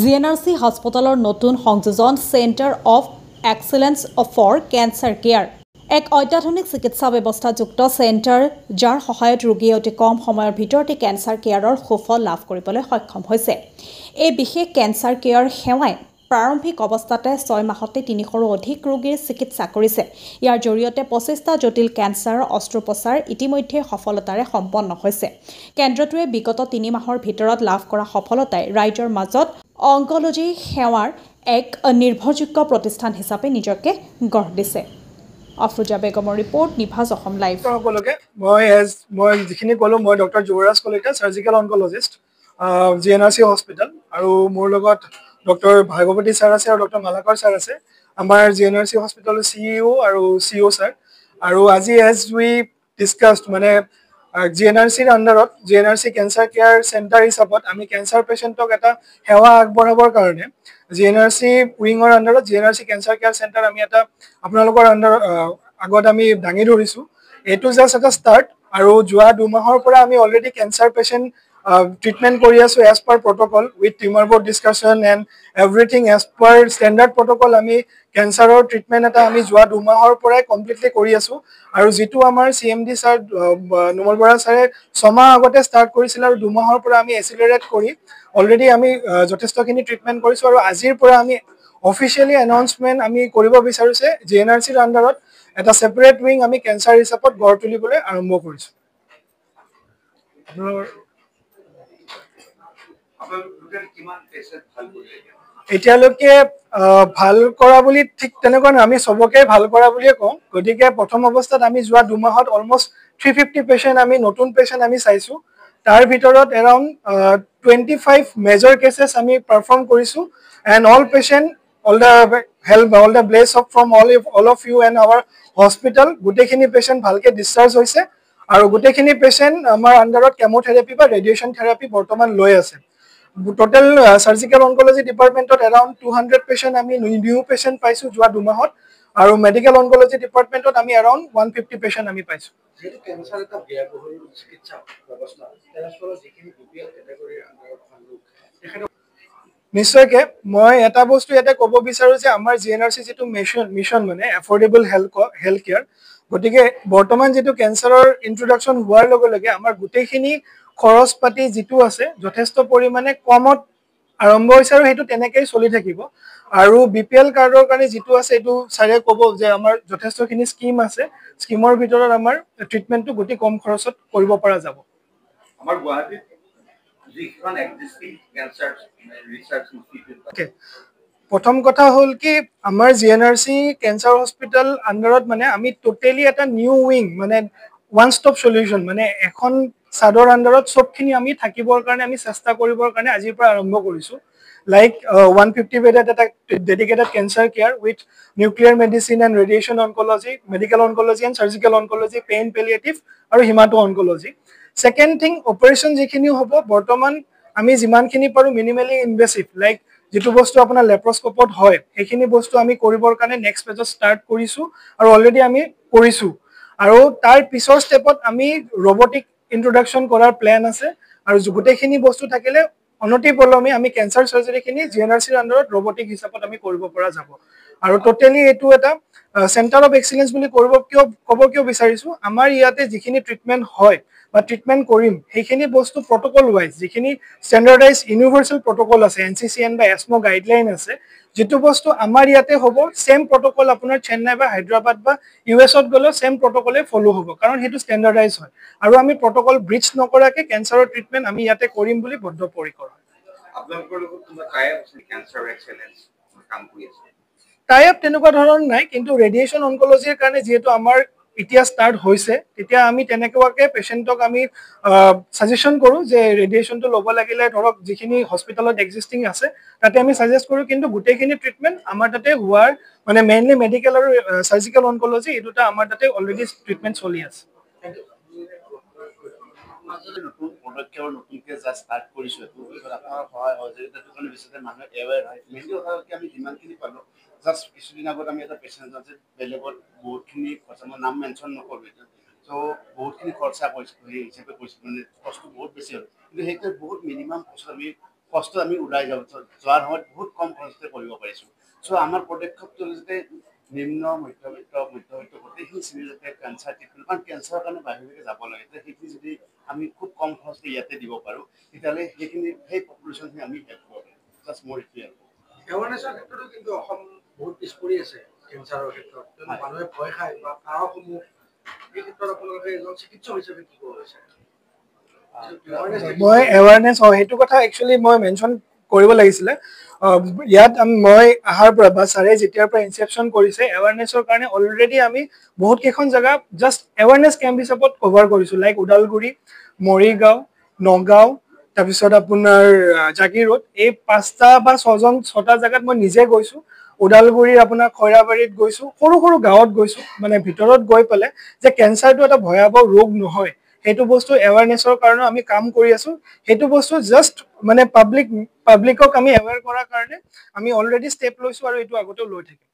GNRC হাস্পতালৰ নতুন সংযোজন centre of excellence for cancer care এক অত্যাধুনিক চিকিৎসা ব্যৱস্থাযুক্ত চেণ্টাৰ যাৰ সহায়ত ৰোগীয়ে অতি কম সময়ৰ ভিতৰতে কেঞ্চাৰ কেয়াৰৰ সুফল লাভ কৰিবলৈ সক্ষম হৈছে। এই বিশেষ কেঞ্চাৰ কেয়াৰ সেৱাই প্ৰাৰম্ভিক অৱস্থাতে 6 মাহতে 300ৰো অধিক ৰোগীৰ চিকিৎসা কৰিছে। ইয়াৰ জৰিয়তে 25টা জটিল কেঞ্চাৰ অস্ত্ৰোপচাৰ ইতিমধ্যে সফলতাৰে সম্পন্ন হৈছে। কেন্দ্ৰটোৱে বিগত 3 মাহৰ ভিতৰত লাভ কৰা সফলতাই ৰাইজৰ মাজত অংকলজি সেৱাৰ এক নিৰ্ভৰযোগ্য প্ৰতিষ্ঠান হিচাপে নিজকে গঢ় দিছে। আফৰোজা বেগমৰ ৰিপৰ্ট, নিভাজ অসম লাইভ। মই যিখিনি ক'লো, মই ডক্টৰ যুৱৰাজ কলিতা, সাৰ্জিকেল অনকলজিষ্ট, জিএনআৰচি হস্পিটেল, আৰু মোৰ লগত ডক্টৰ ভাগৱতী ছাৰ আছে আৰু ডক্টৰ মালাকৰ ছাৰ আছে, আমাৰ জিএনআৰচি হস্পিটেলৰ CEO আৰু CO ছাৰ। আৰু আজি এজ উই ডিছকাছড মানে জিএনআৰচিৰ আণ্ডাৰত জিএনআৰচি কেঞ্চাৰ কেয়াৰ চেণ্টাৰ হিচাপত আমি কেঞ্চাৰ পেচেণ্টক এটা সেৱা আগবঢ়াবৰ কাৰণে জিএনআৰচি উইঙৰ আণ্ডাৰত জিএনআৰচি কেঞ্চাৰ কেয়াৰ চেণ্টাৰ আমি এটা আপোনালোকৰ আগত আমি দাঙি ধৰিছোঁ। এইটো জাষ্ট এটা ষ্টাৰ্ট, আৰু যোৱা 2 মাহৰ পৰা আমি অলৰেডি কেঞ্চাৰ পেচেণ্ট ট্ৰিটমেণ্ট কৰি আছোঁ as per protocol with tumour board discussion and everything as per standard protocol. আমি কেঞ্চাৰৰ ট্ৰিটমেণ্ট এটা আমি যোৱা 2 মাহৰ পৰাই কমপ্লিটলি কৰি আছোঁ। আৰু যিটো আমাৰ CMD ছাৰ নোমল বৰা ছাৰে 6 মাহ আগতে ষ্টাৰ্ট কৰিছিল, আৰু 2 মাহৰ পৰা আমি এচিলাৰেট কৰি অলৰেডি আমি যথেষ্টখিনি ট্ৰিটমেণ্ট কৰিছোঁ। আৰু আজিৰ পৰা আমি অফিচিয়েলি এনাউন্সমেণ্ট আমি কৰিব বিচাৰিছে জিএনআৰচিৰ আণ্ডাৰত এটা ছেপাৰেট উইং আমি কেঞ্চাৰ হিচাপত গঢ় তুলিবলৈ আৰম্ভ কৰিছোঁ। এতিয়ালৈকে ভাল কৰা বুলি ঠিক তেনেকুৱা নহয়, আমি চবকে ভাল কৰা বুলিয়ে কওঁ। গতিকে প্ৰথম অৱস্থাত আমি যোৱা 2 মাহত অলমষ্ট 350 পেচেণ্ট আমি নতুন পেচেণ্ট আমি চাইছোঁ। তাৰ ভিতৰত এৰাউণ্ড 25 মেজৰ কেছেছ আমি পাৰফৰ্ম কৰিছোঁ। And all patient, all the bless from all of you and our hospital, গোটেইখিনি পেচেণ্ট ভালকৈ ডিছচাৰ্জ হৈছে। আৰু গোটেইখিনি পেচেণ্ট আমাৰ আণ্ডাৰত কেম'থেৰাপি বা ৰেডিয়েশ্যন থেৰাপি বৰ্তমান লৈ আছে। টোটেল সাৰ্জিকেল অনকলজি ডিপাৰ্টমেণ্টত এৰাউণ্ড 200 পেচেণ্ট আমি নিউ পেচেণ্ট পাইছোঁ যোৱা 2 মাহত, আৰু মেডিকেল অনকলজি ডিপাৰ্টমেণ্টত আমি এৰাউণ্ড 150 পেচেণ্ট আমি পাইছোঁ। যিহেতু কেঞ্চাৰ এটা ব্যয়বহুল চিকিৎসা ব্যৱস্থা, তেনেস্থলত যিখিনি BPL কেটেগৰীৰ আণ্ডাৰত নিশ্চয়কৈ মই এটা বস্তু ইয়াতে ক'ব বিচাৰোঁ যে আমাৰ জিএনআৰচি যিটো মিছন মানে এফৰ্ডেবল হেল্থ কেয়াৰ, গতিকে বৰ্তমান যিটো কেঞ্চাৰৰ ইন্ট্ৰডাকশ্যন হোৱাৰ লগে লগে আমাৰ গোটেইখিনি খৰচ পাতি যিটো আছে যথেষ্ট পৰিমাণে কমত আৰম্ভ হৈছে, আৰু সেইটো তেনেকেই চলি থাকিব। আৰু BPL কাৰ্ডৰ কাৰণে যিটো আছে এইটো ছাৰে ক'ব যে আমাৰ যথেষ্টখিনি স্কিম আছে, স্কিমৰ ভিতৰত আমাৰ ট্ৰিটমেণ্টটো গোটেই কম খৰচত কৰিব পৰা যাব। আমাৰ গুৱাহাটীত যিখন এক্সিষ্টিং কেঞ্চাৰ ৰিচাৰ্চ ইনষ্টিটিউট, প্ৰথম কথা হ'ল কি আমাৰ জিএনআৰচি কেঞ্চাৰ হস্পিটেল আণ্ডাৰত মানে আমি টোটেলি এটা নিউ উইং মানে ওৱান ষ্টপ চলিউশ্যন, মানে এখন চাদৰ আণ্ডাৰত চবখিনি আমি থাকিবৰ কাৰণে আমি চেষ্টা কৰিবৰ কাৰণে আজিৰ পৰা আৰম্ভ কৰিছোঁ। লাইক 150 বেডেড এটা dedicated cancer care with nuclear medicine and radiation oncology, medical oncology and surgical oncology, pain palliative আৰু hemato oncology. Second thing, operation যিখিনি হ'ব বৰ্তমান আমি যিমানখিনি পাৰোঁ মিনিমেলি ইনভেচিভ, লাইক যিটো বস্তু আপোনাৰ লেপ্ৰস্কোপত হয় সেইখিনি বস্তু আমি কৰিবৰ কাৰণে নেক্সট পেজত ষ্টাৰ্ট কৰিছোঁ, আৰু অলৰেডি আমি কৰিছোঁ। আৰু তাৰ পিছৰ ষ্টেপত আমি ৰবটিক ইন্ট্ৰডাকশ্যন কৰাৰ প্লেন আছে, আৰু গোটেইখিনি বস্তু থাকিলে অনতিপলমে আমি কেঞ্চাৰ চাৰ্জাৰীখিনি জিএনআৰচিৰ আণ্ডাৰত ৰবটিক হিচাপত আমি কৰিব পৰা যাব। আৰু টোটেলি এইটো এটা চেণ্টাৰ অফ এক্সিলেঞ্চ বুলি ক'ব কিয় বিচাৰিছোঁ, আমাৰ ইয়াতে যিখিনি ট্ৰিটমেণ্ট হয় বা ট্ৰিটমেণ্ট কৰিম সেইখিনি বস্তু প্ৰট'কল ৱাইজ যিখিনি ষ্টেণ্ডাৰ্ডাইজ ইউনিভাৰ্চেল প্ৰট'কল আছে, NCCN বা ESMO গাইডলাইন আছে, যিটো বস্তু আমাৰ ইয়াতে হ'ব ছেম প্ৰট'কল আপোনাৰ চেন্নাই বা হায়দৰাবাদ বা US-ত গ'লেও ছেম প্ৰট'কলে ফ'ল' হ'ব, কাৰণ সেইটো ষ্টেণ্ডাৰ্ডাইজ হয়। আৰু আমি প্ৰট'কল ব্ৰিচ নকৰাকৈ কেঞ্চাৰৰ ট্ৰিটমেণ্ট আমি ইয়াতে কৰিম বুলি বদ্ধপৰিকৰ। টাই আপ তেনেকুৱা ধৰণৰ নাই, কিন্তু ৰেডিয়েশ্যন অনকলজিৰ কাৰণে যিহেতু আমাৰ এতিয়া ষ্টাৰ্ট হৈছে, তেতিয়া আমি তেনেকুৱাকৈ পেচেণ্টক আমি ছাজেশ্যন কৰোঁ যে ৰেডিয়েশ্যনটো ল'ব লাগিলে ধৰক যিখিনি হস্পিটেলত এক্সিষ্টিং আছে তাতে আমি ছাজেষ্ট কৰোঁ, কিন্তু গোটেইখিনি ট্ৰিটমেণ্ট আমাৰ তাতে হোৱাৰ মানে মেইনলি মেডিকেল আৰু সাৰ্জিকেল অনকলজি এই দুটা আমাৰ তাতে অলৰেডি ট্ৰিটমেণ্ট চলি আছে। নতুন পদক্ষেপ নতুনকৈ জাষ্ট ষ্টাৰ্ট কৰিছোঁ, এইটো আপোনাৰ সহায় সহযোগিতাটো কাৰণে বিশেষকৈ মানুহে এৱেৰ হয়। মেইনলি কথা আমি যিমানখিনি পালোঁ, জাষ্ট কিছুদিন আগত আমি এটা পেচেণ্ট আছে বেলেগত বহুতখিনি খৰচা, মই নাম মেনশ্যন নকৰোঁ এতিয়া, চ' বহুতখিনি খৰচা কৰিছোঁ, সেই হিচাপে কৰিছোঁ, মানে কষ্ট বহুত বেছি হ'ল, কিন্তু সেইটো বহুত মিনিমাম কষ্ট আমি কষ্ট আমি ওলাই যাব যোৱাৰ সময়ত বহুত কম খৰচতে কৰিব পাৰিছোঁ চ' আমাৰ পদক্ষেপটো যাতে নিম্ন মধ্যবিত্ত গোটেইখিনি শ্ৰেণীৰ যাতে কেঞ্চাৰ ট্ৰিটমেণ্ট কাৰণ কেঞ্চাৰৰ কাৰণে বাহিৰলৈকে যাব লাগে সেইখিনি যদি আমি খুব কম খৰচতে ইয়াতে দিব পাৰোঁ তেতিয়াহ'লে সেই পপুলেশ্যনখিনি আমি হেল্প কৰিব পাৰিম জাষ্ট মোৰ এইটোৱে এৱাৰনেছৰ ক্ষেত্ৰতো কিন্তু অসম বহুত পিছ পৰি আছে কেঞ্চাৰৰ ক্ষেত্ৰত মানুহে ভয় খায় বা কাৰকসমূহ এই ক্ষেত্ৰত আপোনালোকে এজন চিকিৎসক হিচাপে কি ক'ব বিচাৰে মই এৱাৰনেছ সেইটো কথা একচুৱেলি মই মেনশ্যন কৰিব লাগিছিলে ইয়াত মই অহাৰ পৰা বা ছাৰে যেতিয়াৰ পৰা ইনচেপশ্যন কৰিছে এৱাৰনেছৰ কাৰণে অলৰেডি আমি বহুত কেইখন জেগা জাষ্ট এৱাৰনেছ কেম্প হিচাপত কভাৰ কৰিছোঁ লাইক ওদালগুৰি মৰিগাঁও নগাঁও তাৰপিছত আপোনাৰ জাগিৰোড এই 5টা বা 6টা জেগাত মই নিজে গৈছোঁ ওদালগুৰিৰ আপোনাৰ খৈৰাবাৰীত গৈছোঁ সৰু সৰু গাঁৱত গৈছোঁ মানে ভিতৰত গৈ পেলাই যে কেঞ্চাৰটো এটা ভয়াৱহ ৰোগ নহয় সেইটো বস্তু এৱাৰনেছৰ কাৰণে আমি কাম কৰি আছো সেইটো বস্তু জাষ্ট মানে পাব্লিকক আমি এৱেৰ কৰাৰ কাৰণে আমি অলৰেডি ষ্টেপ লৈছো আৰু এইটো আগতেও লৈ থাকিম